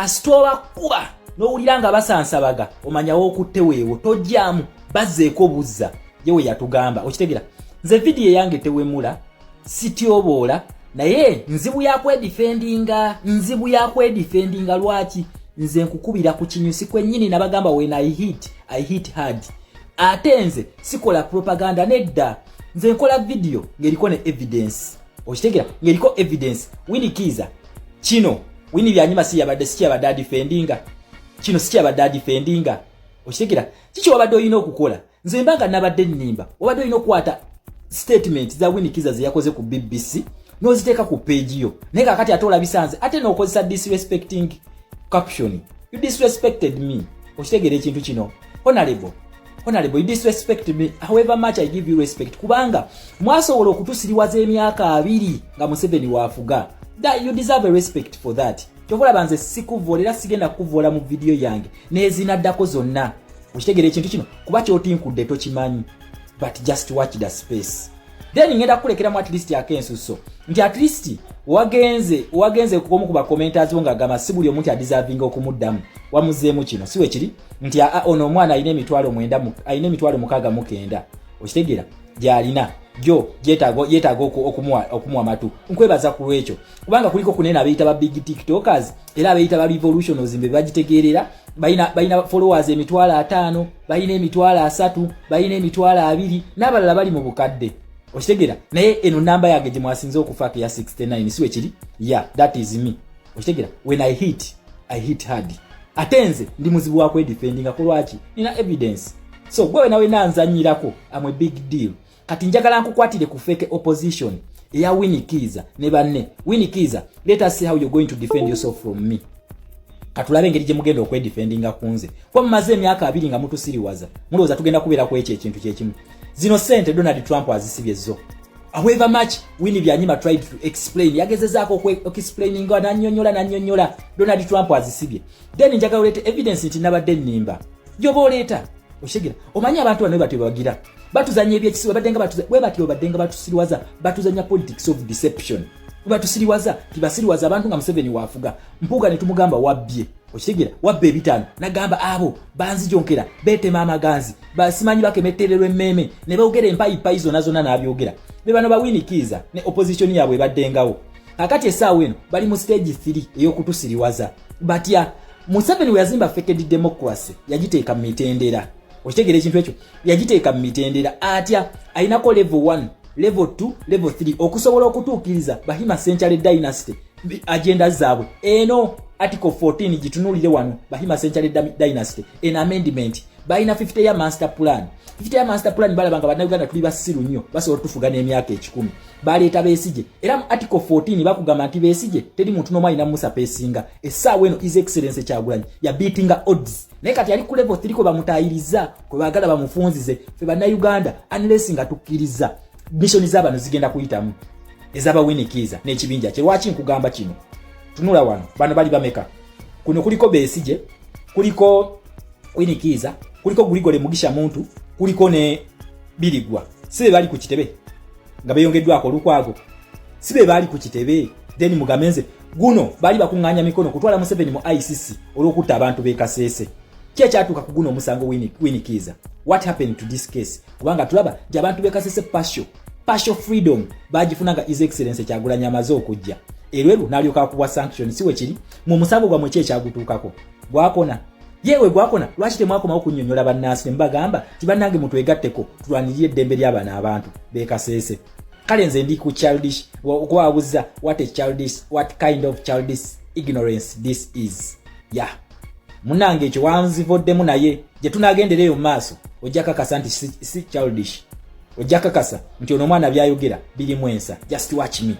kasitoba kuba n'owuliranga basansabaga omanyawo okutte weewo tojjaamu bazzeeko buzza yewe yatugamba okitegera nze vidiyo yange tewemula sityoboola naye nzibu ya kwedifendinga lwaki nze nkukubira ku kinyusi kwennyini nabagamba when I hit hard ate nze sikola propaganda nedda nze nkola vidiyo ng'eriko ne evidence okitegera ng'eriko evidence Winnie Kiza kino Winnie byanyuma siyabadde adifendinga kino sikyabadde adifendinga okitegera kiki wabadde olina okukola nze mbanga nabadde nnimba wabadde olina okukwata statement za Winnie Kiza ze yakoze ku BBC n'oziteeka ku page yo naye kakati ate olabisanze ate n'okozesa disrespecting caption. You disrespected me okitegera ekintu kino honorable you disrespect me however much I give you respect kubanga mwasobola okutusiriwaza emyaka 2 nga Museveni waafuga that you deserve a respect for that kyovola banze sikuvolera sigenda kuvola mu video yange nezinaddako zonna okitegera ekintu kino kuba kyotinkudde tokimanyi but just watch the space then ngenda kulekera mu at least akensuso nti at least wagenze kukomu kuba commenters nga gama sibuli omuntu adeserving okumuddamu wamuzeemu kino siwe kiri nti ono omwana ayina emitwalo 69 okitegera gyalina jo yetaaga okumuwa matu nkwebaza ku lwekyo kubanga kuliko kunena abayita ba big tiktokers era abayita ba revolutionaries mbe bagitegeerera bayina followers emitwalo 5 bayina emitwalo 3 bayina emitwalo 2 n'abalala bali mu bukadde okitegera naye eno namba yange gye mwasinze okufaako ya 69 siwe kiri that is me okitegera when I hit hard atenze ndi muzibu wa kwedifendinga ku lwaki nina evidence so gwe nawe nanzanyirako am a big deal kati njagala nkukwatire ku fake opposition eya Winnie Kiza ne banne Winnie Kiza let us see how you're going to defend yourself from me katulabe engeri gye mugenda okwedifendinga kunze kwa mumaze emyaka 2 nga mutusiriwaza mulowooza tugenda kubeera ku ekyo ekintu kyekimu zino sente Donald Trump azisibye zo however much Winnie byanyima tried to explain yagezezaako explaining nanyonyola Donald Trump azisibye then njagala olete evidence nti nabadde nnimba gyoba oleeta oshegera omanyi abantu bano batyo bagira batuzanya ebyekisiwa badenga batusiriwaza batuzanya politics of deception batusiriwaza tibasiriwaza abantu nga Museveni waafuga mpuga ne tumugamba wabbye okitegera wabbe ebitano nagamba abo banzijonkera betema amaganzi basimanyi bakemettererwa emmeme ne boogera empayipayi zonna n'abyogera be bano ba Winnie Kiza ne opposition yaabwe baddengawo kakati essaawa eno bali mu stage 3 ey'okutusiriwaza batya Museveni we yazimba faked democracy yagiteeka mu mitendera okitegera ekintu ekyo yagiteeka mu mitendera atya ayinako level 1 level 2 level 3 okusobola okutuukiriza Bahima Century Dynasty agenda zaabwe eno article 14 gitunulire wano Bahima Century Dynasty en amendment baina 50 year master plan balabanga bannayuganda tuli basiru nnyo basobola tufuga n'emyaka 10 baleeta Besigye era mu article 14 bakugamba nti Besigye teri muntu n'omu alina Musa Pesinga essaawa eno His Excellency Kyagulanyi ya beating odds naye kati ali ku level 3 ko bamutayiriza kwe baagala bamufunzize fe bannayuganda unless nga tukkiriza mission z'abano zigenda kuyitamu ezaba Winnie Kiza n'ekibinja kye lwaki nkugamba kino tunula wano bano bali bameka kuno kuliko Besigye kuliko Winnie Kiza kuliko Guligole Mugisha Muntu kuliko ne Birigwa sibe bali ku kitebe nga beyongeddwako olukwago sibe bali ku kitebe then mugamenze guno bali bakunganya mikono kutwala Museveni mu ICC olwokutta abantu be Kasese kye kyatuka ku guno omusango Winnie Kiza what happened to this case kubanga tulaba abantu be Kasese partial freedom bagifunanga His Excellency Kyagulanyi amaze okujja erweru nalyoka kuwa sanction siwe kiri mu musango gwa mwe kyagutuukako gwakona yewe gwakona lwaki temwakoma okunyonyola bannansi mbagamba tibannange mutwegatteko tulwanirire eddembe ly'abana abantu be Kasese kale nze ndi ku childish okwabuza what kind of childish ignorance this is munange ekyo wanzivoddemu naye gye tunagendereyo mu maaso ojja kakasa nti si childish ojja kakasa nti ono omwana byayogera biri mwensa just watch me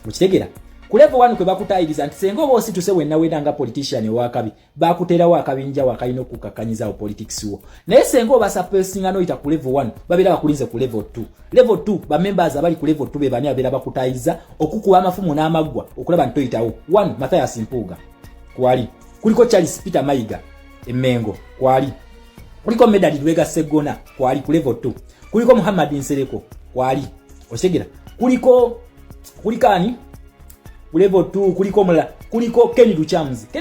okitegera ku level 1 kwe bakutayiriza nti senga oba osituse wenna nga politician owakabi bakuterawo akabinja wakalina okukakanyizawo politics wo naye senga oba supportinga noyita ku level 1 babeera bakulinze ku level 2 ba members abali ku level 2 be bani abeera bakutayiza okukuba amafumu n'amaggwa okulaba nti toyitawo 1 Mathias Mpuuga kwali kuliko Charles Peter Mayiga Emmengo kwali kuliko Medali Lwega Segona kwali ku level 2 kuliko Muhammad Nsereko kwali osegera kulikani level 2 kuliko mula kuliko Ken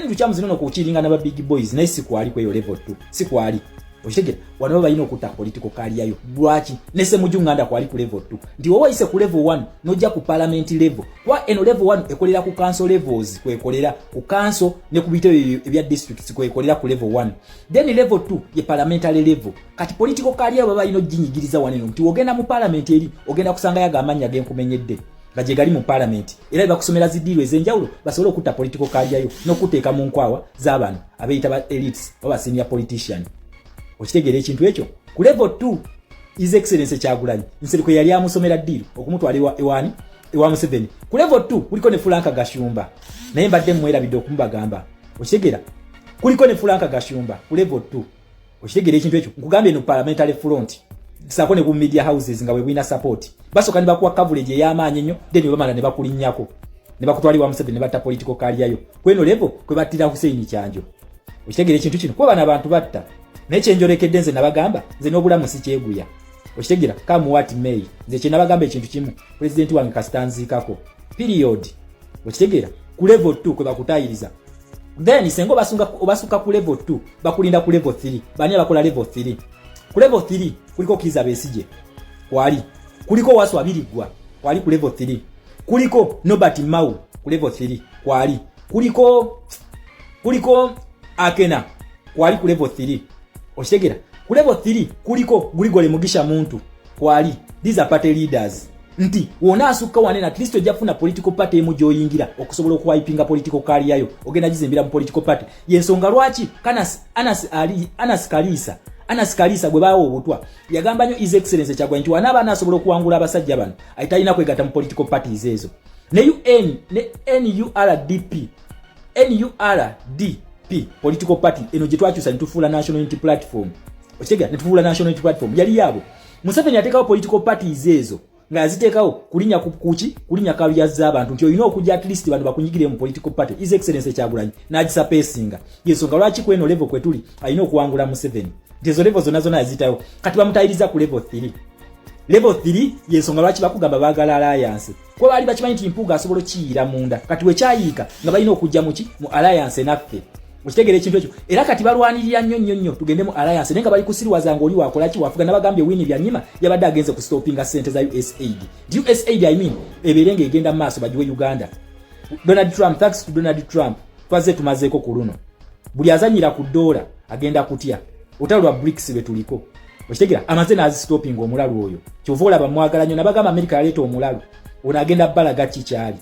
Luchams nono kuchiringa na ba big boys naye sikwali kweyo level 2 sikwali oshegera wano bayino kuta political career yo lwachi nese mujunganda kwali ku level 2 ndi wowe ise ku level 1 nojja ku parliament level kwa eno level 1 ekolera ku council levels kwekolera ku council ne kubito ebya districts kwekolera ku level 1 then level 2 ye parliamentary level kati political career baba ino jinyigiriza waneno nti ogenda mu parliament eri ogenda kusanga yaga amanya genkumenyedde gaje gali mu parliament era bakusomera zidiiro ezenjawulo basobola okutta political career yo nokuteeka mu nkwawa z'abantu abeeyita ba elites oba senior politician okitegera ekintu ekyo ku level 2 His Excellency Kyagulanyi Nsiriko yali amusomera ddiiro okumutwala ewani ewa Museveni ku level 2 kuliko ne Frank Gashumba naye mbadde mwerabidde okumubagamba okitegera kuliko ne Frank Gashumba ku level 2 okitegera ekintu ekyo nkugambye no parliamentary front sako ne ku media houses nga webina support basoka ne bakuwa coverage ey'amaanyi nnyo then bamala ne bakulinnyako ne bakutwali wa Museveni ne batta political career yo kweno level kwe battira Hussein Kyanjo okitegera ekintu kino kuba bana abantu batta nekyenjolekedde nze nabagamba nze n'obulamu si kyeguya okitegera come what may nze kye nabagamba ekintu kimu president wange kasitanziikako period okitegera ku level 2 kwe bakutayiriza then sengo obasuka ku level 2 bakulinda ku level 3 bani abakola level 3 ku level 3 kuliko Kizza Besigye kwali kuliko Wasu Abirigwa kwali ku level 3 kuliko Nobert Mao ku level 3 kwali kuliko Akena kwali ku level 3 okitegera ku level 3 kuliko Grigore Mugisha Muntu kwali these are party leaders nti wona asuka wanena at least ojafuna political party emu joyingira okusobola okuwipinga political career yo ogenda jizimbira mu political party yensonga lwaki Anas Kalisa gwe bawo obutwa yagamba nyo His Excellency Kyagulanyi nti wanaba anasobola okuwangula abasajja bano ayitalina kwegata mu political parties ezo ne UN ne NURDP political party eno gye twakyusa nitufuula national unity platform okitegera nitufuula national unity platform yali yabo Museveni ateekawo political parties ezo nga yaziteekawo kulinya kulinya kaluya z'abantu nti olina okujja at least bantu bakunyigire mu political party His Excellency Kyagulanyi n'agisapesinga yensonga lwaki kweno level kwe tuli alina okuwangula Museveni ntezo level zonna yazitayo kati bamutayiriza ku level 3 level 3 yensonga lwaki bakugamba baagala alliance kwa bali bakimanyi nti mpuga asobola okiyira munda kati we kyayiika nga balina okujja mu alliance naffe okitegera ekintu ekyo era kati balwanirira nnyo tugende mu alliance nenga bali kusiriwaza ng'oli wakola ki wafuga nabagambye wini byanyima yabadde agenze ku stoppinga sente za USAID I mean eberenga egenda mu maaso bagiwe Uganda Donald Trump thanks to Donald Trump twaze tumazeeko ku luno buli azanyira ku dola agenda kutya utalwa BRICS betuliko okitegera amaze n'azistopping omulalu oyo kyovola bamwagala nnyo nabagamba America yaleeta omulalu ono agenda balaga kikyali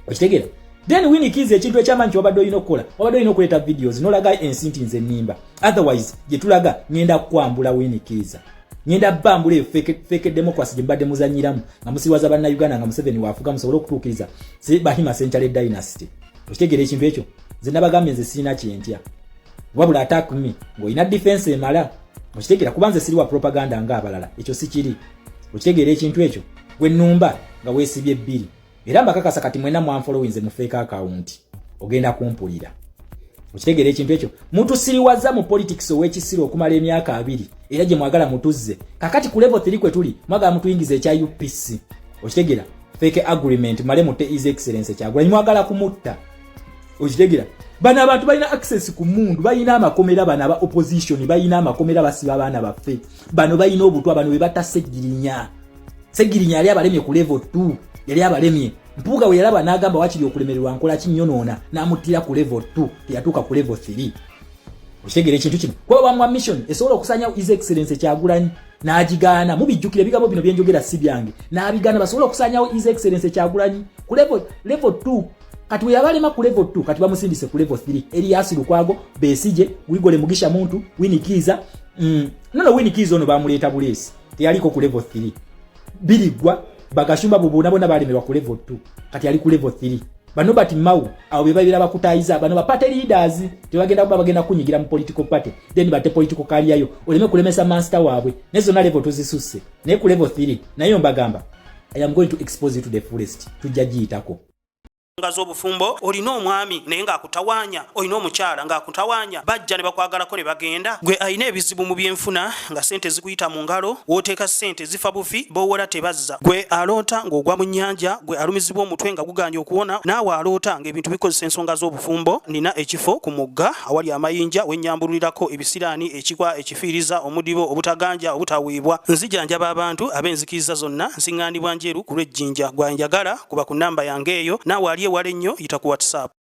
okitegera then Winnie Kiza ekintu ekyamanyi wabadde olina okukola wabadde olina okuleeta videos nolaga ensinti nze nnimba otherwise gye tulaga ngenda kukwambula Winnie Kiza ngenda bambula eyo fake democracy gye mbadde muzanyiramu nga musiwaza banna Uganda nga Museveni waafuga musobole okutuukiriza Bahima Central Dynasty okitegera ekintu ekyo nze nabagambye nze sirina kyentya wabula attack me ng'olina defense emala okitegera kuba nze siri wa propaganda ng'abalala ekyo si kiri okitegera ekintu ekyo gwe nnumba nga weesibye ebbiri era mbakakasa kati mwena mwanfollowinze mu fake account ogenda kumpulira okitegera ekintu ekyo mutusiriwaza mu politics ow'ekisiro okumala emyaka 2 era gye mwagala mutuzze kakati ku level 3 kwe tuli mwagala mutuyingiza ekya UPC okitegera fake agreement male mutte His Excellency Kyagulanyi mwagala kumutta okitegera bana abantu balina access ku mundu balina amakomera bana aba opposition balina amakomera basiba abaana baffe bano balina obutwa bano we batasegirinya yali abalemye ku level 2 yali abalemye mpuga we yalaba n'agamba wakiri okulemererwa nkola kinyonoona n'amuttira ku level 2 teyatuuka ku level 3 okitegera ekintu kino kuba bamwa mission esobola okusanyawo His Excellency Kyagulanyi n'agigaana mubijjukire ebigambo bino byenjogera si byange n'abigaana basobola okusanyawo His Excellency Kyagulanyi ku level 2 kati we yabalema ku level 2 kati bamusindise ku level 3 Elias Lukwago Besigye Grigore Mugisha Muntu Winnie Kiza Winnie Kiza ono bamuleeta bulesi teyaliko ku level 3 Birigwa Bagashumba bubona balemerwa ku level 2 kati ali ku level 3 bano bati Mao abo bebabira bakutayiza bano ba party leaders bagenda kunyigira mu political party then bate political career yo oleme kulemesa master waabwe nezo na level tuzisusse ne ku level 3 nayo mbagamba I am going to expose you to the fullest tujagiyitako Ngaz'obufumbo olina omwami naye ng'akutawanya, olina omukyala ng'akutawanya, bajja ne bakwagalako ne bagenda. Gwe alina ebizibu mu byenfuna nga ssente zikuyita mu ngalo, w'oteeka ssente zifa bufi, b'owola tebazza. Gwe aloota ng'ogwa mu nnyanja, gwe alumizibwa omutwe nga guganye okuwona, naawe aloota ng'ebintu bikozesa ensonga z'obufumbo. Nina ekifo ku mugga awali amayinja wennyambululirako ebisiraani, ekikwa, ekifiiriza, omudibo, obutaganja, obutaweebwa. Nzijanjaba abantu ab'enzikiriza zonna, nsiŋŋaanibwa njeru ku lw'ejjinja. Gwanjagala kuba ku nnamba yange eyo, naawe ali ewala ennyo yita ku WhatsApp.